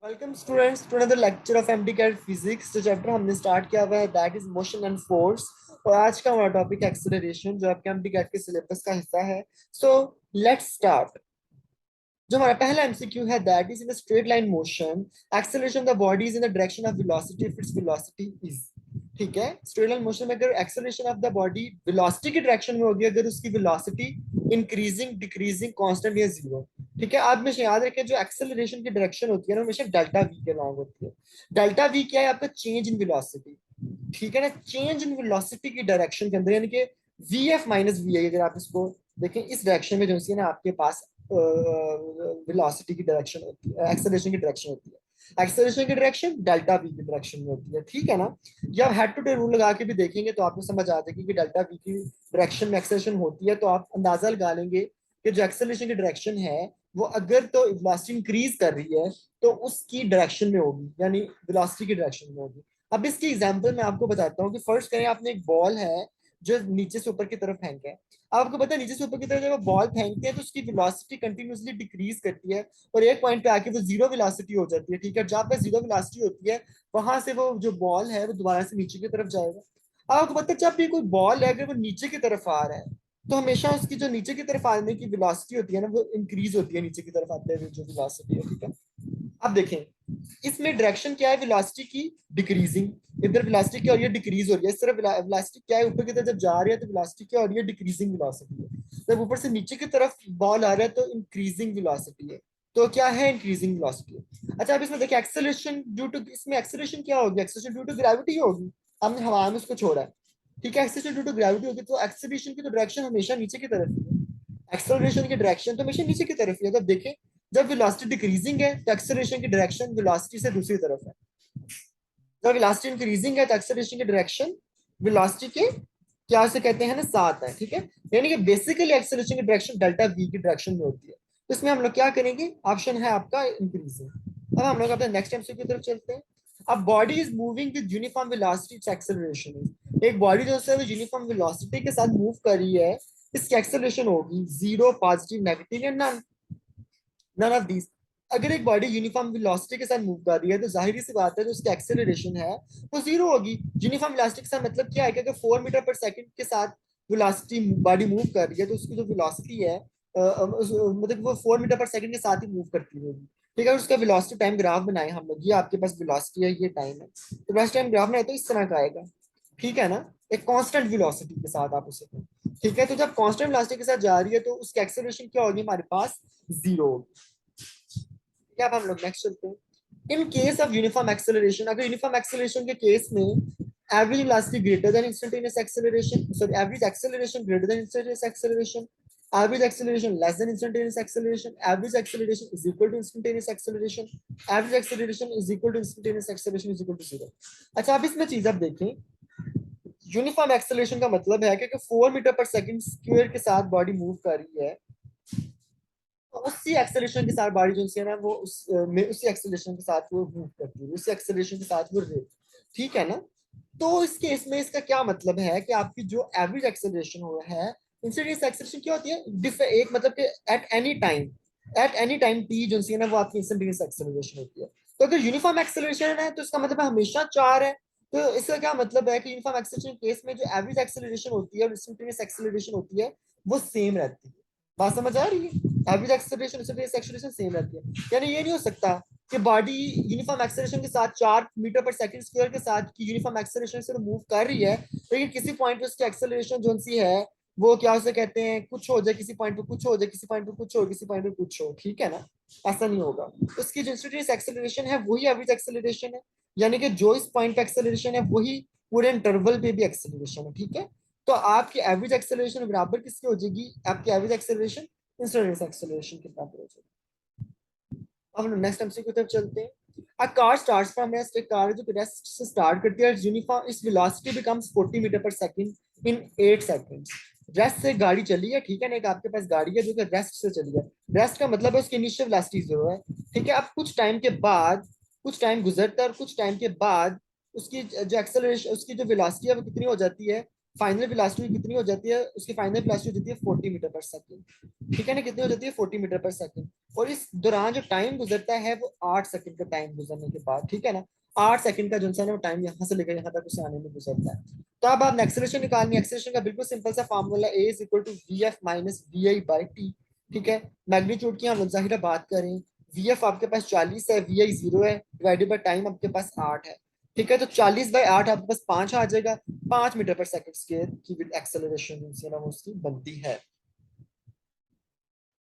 Welcome students to another lecture of MDCAT physics. जो chapter हमने start किया हुआ है that is motion and force. और आज का हमारा टॉपिक एक्सेलरेशन जो आपके एमडी कैट के सिलेबस का हिस्सा है। So let's start. जो हमारा पहला एमसीक्यू है that is in a straight line motion acceleration the body is in the direction of velocity if its velocity is. ठीक है, स्ट्रेट लाइन मोशन में अगर acceleration of the body velocity की direction में होगी, अगर उसकी वेलोसिटी इंक्रीजिंग डिक्रीजिंग कांस्टेंट या जीरो। ठीक है, आप हमेशा याद रखें जो एक्सेलरेशन की डायरेक्शन होती है ना हमेशा डेल्टा वी के लॉन्ग होती है। डेल्टा वी क्या है? आपका चेंज इन वेलोसिटी। ठीक है ना, चेंज इन वेलोसिटी की डायरेक्शन के अंदर, यानी कि वी एफ माइनस वी आई, अगर आप इसको देखें इस डायरेक्शन में जो है ना आपके पास वेलोसिटी की डायरेक्शन होती है, एक्सेलरेशन की डायरेक्शन होती है। एक्सेलरेशन की डायरेक्शन डेल्टा वी की डायरेक्शन में होती है। ठीक है ना, जब हेड टू टेल रूल लगा के भी देखेंगे तो आपको समझ आ जाएगी कि डेल्टा वी की डायरेक्शन में एक्सेलरेशन होती है, तो आप अंदाजा लगा लेंगे कि जो एक्सेलरेशन की डायरेक्शन है वो अगर तो वेलोसिटी इंक्रीज कर रही है तो उसकी डायरेक्शन में होगी, यानी वेलोसिटी की डायरेक्शन में होगी। अब इसकी एग्जांपल मैं आपको बताता हूँ कि फर्स्ट करें आपने एक बॉल है जो नीचे से ऊपर की तरफ फेंका है। आपको पता है नीचे से ऊपर की तरफ जब बॉल फेंकते हैं तो उसकी वेलोसिटी कंटिन्यूअसली डिक्रीज करती है और एक पॉइंट पे आके वो जीरो वेलोसिटी हो जाती है। ठीक है, जहां पे जीरो वेलोसिटी होती है वहां से वो जो बॉल है वो दोबारा से नीचे की तरफ जाएगा। आपको पता है जब भी कोई बॉल है अगर वो नीचे की तरफ आ रहा है तो हमेशा उसकी जो नीचे की तरफ आने की वेलोसिटी होती है ना वो इंक्रीज होती है नीचे की तरफ आते हुए जो वेलोसिटी है। ठीक है, अब देखें इसमें डायरेक्शन क्या है वेलोसिटी की? डिक्रीजिंग। इधर वेलोसिटी क्या हो रही है? डिक्रीज हो रही है। इस तरफ वेलोसिटी क्या है? ऊपर की तरफ जब जा रही है तो वेलोसिटी क्या हो रही है? डिक्रीजिंग वेलोसिटी है। जब ऊपर से नीचे की तरफ बॉल आ रहा है तो इंक्रीजिंग वेलोसिटी है। तो क्या है? Increasing velocity. अच्छा, अब इसमें देखिए एक्सेलरेशन ड्यू टू, इसमें एक्सेलरेशन क्या होगी? एक्सेलरेशन ड्यू टू ग्रेविटी होगी। हमने हवा में उसको छोड़ा है। ठीक है, एक्सेलरेशन ड्यू टू ग्रेविटी होगी तो एक्सेलरेशन की तो डायरेक्शन हमेशा नीचे की तरफ ही है। एक्सेलरेशन की डायरेक्शन तो हमेशा नीचे की तरफ ही है। तो देखें जब वेलोसिटी डिक्रीजिंग है तो एक्सेलरेशन की डायरेक्शन वेलोसिटी से दूसरी तरफ है। जब वेलोसिटी इंक्रीजिंग है तो एक्सेलरेशन की डायरेक्शन वेलोसिटी के क्या से कहते हैं ना साथ है। ठीक है, यानी कि बेसिकली एक्सेलरेशन की डायरेक्शन डेल्टा वी की डायरेक्शन में होती है। तो इसमें हम लोग क्या करेंगे? ऑप्शन है आपका इंक्रीजिंग। अब हम लोग अपने नेक्स्ट एमसीक्यू की तरफ चलते हैं। अब body is moving with uniform velocity, it's acceleration is. एक बॉडी जो है यूनिफॉर्म वेलोसिटी के साथ मूव कर रही है, इसकी एक्सेलरेशन होगी जीरो, पॉजिटिव, नेगेटिव या नन। None of these. अगर एक बॉडी यूनिफॉर्म वेलोसिटी के साथ मूव कर रही है तो जाहिर सी बात है जो उसकी एक्सेलरेशन है वो जीरो होगी। यूनिफॉर्म वेलोसिटी के साथ मतलब क्या है कि अगर 4 मीटर पर सेकंड के साथ वेलोसिटी बॉडी मूव कर रही है तो उसकी जो वेलोसिटी है मतलब वो 4 मीटर पर सेकंड के साथ ही मूव करती होगी। ठीक है, उसका वेलोसिटी टाइम ग्राफ बनाए हम लोग। ये आपके पास वेलोसिटी है, ये टाइम है, तो वेलोसिटी टाइम ग्राफ बनाए तो इस तरह का आएगा। ठीक है ना, एक कांस्टेंट वेलोसिटी के साथ आप उसे। ठीक है, तो जब कांस्टेंट वेलोसिटी के साथ जा रही है तो उसकी एक्सेलरेशन क्या होगी? हमारे पास जीरो होगी। क्या अब हम लोग नेक्स्ट चलते हैं। In case of uniform acceleration, अगर यूनिफॉर्म एक्सेलरेशन के केस में average velocity greater than instantaneous acceleration, sorry average acceleration greater than instantaneous acceleration, average acceleration less than instantaneous acceleration, average acceleration is equal to instantaneous acceleration, average acceleration is equal to instantaneous acceleration is equal to zero। अच्छा, अब इसमें चीज आप देखें, uniform acceleration का मतलब है कि 4 मीटर पर सेकंड स्क्वायर के साथ बॉडी मूव कर रही है तो उसी एक्सेलरेशन के साथ बॉडी जो है ना वो उसी एक्सेलरेशन के साथ वो मूव करती है, उसी एक्सेलरेशन के साथ वो रेट। ठीक है ना, तो इस केस में इसका क्या मतलब है कि आपकी जो एवरेज एक्सेलरेशन हो रहा है, इंस्टेंटेनियस एक्सेलरेशन क्या होती है? एक मतलब कि एट एनी टाइम टी जो है ना वो आपकी इंस्टेंटेनियस एक्सेलरेशन होती है। तो अगर यूनिफॉर्म एक्सेलरेशन है तो इसका मतलब है हमेशा चार है। तो इसका क्या मतलब है कि यूनिफॉर्म एक्सेलरेशन केस में जो एवरेज एक्सेलरेशन होती है और इंस्टेंटेनियस एक्सेलरेशन होती है वो सेम रहती है। बात समझ आ रही है? Average acceleration instantaneous acceleration same रहती है। यानी ये नहीं हो सकता कि बॉडी यूनिफॉर्म एक्सेलरेशन के साथ 4 मीटर पर सेकंड स्क्वायर के साथ की यूनिफॉर्म एक्सेलरेशन से मूव कर रही है लेकिन किसी पॉइंट पे उसकी एक्सेलरेशन जो सी है वो क्या उसे कहते हैं कुछ हो जाए, किसी पॉइंट पे कुछ हो जाए, किसी पॉइंट पे कुछ हो, किसी पॉइंट पे कुछ हो। ठीक है ना, ऐसा नहीं होगा। उसकी जो इंस्टेंटेनियस एक्सेलरेशन है वही एवरेज एक्सेलरेशन है, यानी कि जो इस पॉइंट पे एक्सेलरेशन है वही पूरे इंटरवल पे भी एक्सेलरेशन है। ठीक है, तो आपकी एवरेज एक्सेलरेशन बराबर किसकी हो जाएगी? आपकी एवरेज एक्सेलरेशन इंस्टेंटेनियस एक्सेलरेशन के बराबर हो जाएगी। अब हम नेक्स्ट एमसीक्यू की तरफ चलते हैं। A car starts from rest, एक कार जो रेस्ट से स्टार्ट करती है, यूनिफॉर्म इस वेलोसिटी बिकम्स 40 मीटर पर सेकंड इन 8 सेकंड्स। रेस्ट से गाड़ी चली है, ठीक है ना, एक आपके पास गाड़ी है जो कि रेस्ट से चली है। रेस्ट का मतलब है उसकी इनिशियल वेलोसिटी जीरो है। ठीक है, अब कुछ टाइम के बाद, कुछ टाइम गुजरता है और कुछ टाइम के बाद उसकी जो एक्सेलरेशन, उसकी जो वेलोसिटी है वो कितनी हो जाती है? फाइनल वेलोसिटी कितनी हो जाती है, उसकी फाइनल वेलोसिटी हो जाती है 40 मीटर पर सेकंड, ठीक है ना, कितनी हो जाती है 40 मीटर पर सेकंड। और इस दौरान जो टाइम गुजरता है वो 8 सेकंड का टाइम गुजरने के बाद, ठीक है ना, 8 सेकंड का जो है टाइम यहाँ से लेकर यहाँ तक उसे आने में गुजरता है। तो अब आप एक्सेलरेशन निकालनी है, एक्सेलरेशन का बिल्कुल सिंपल सा formula a is equal to v f minus v i by t, ठीक है। मैग्नीट्यूड की हम जाहिर बात करें, वी एफ आपके पास 40 है, वी आई 0 है, डिवाइडेड बाई टाइम आपके पास 8 है, ठीक है। तो 40/8 आपके पास 5 आ जाएगा, 5 मीटर पर सेकंड स्क्वायर की विद एक्सेलरेशन उसकी बनती है।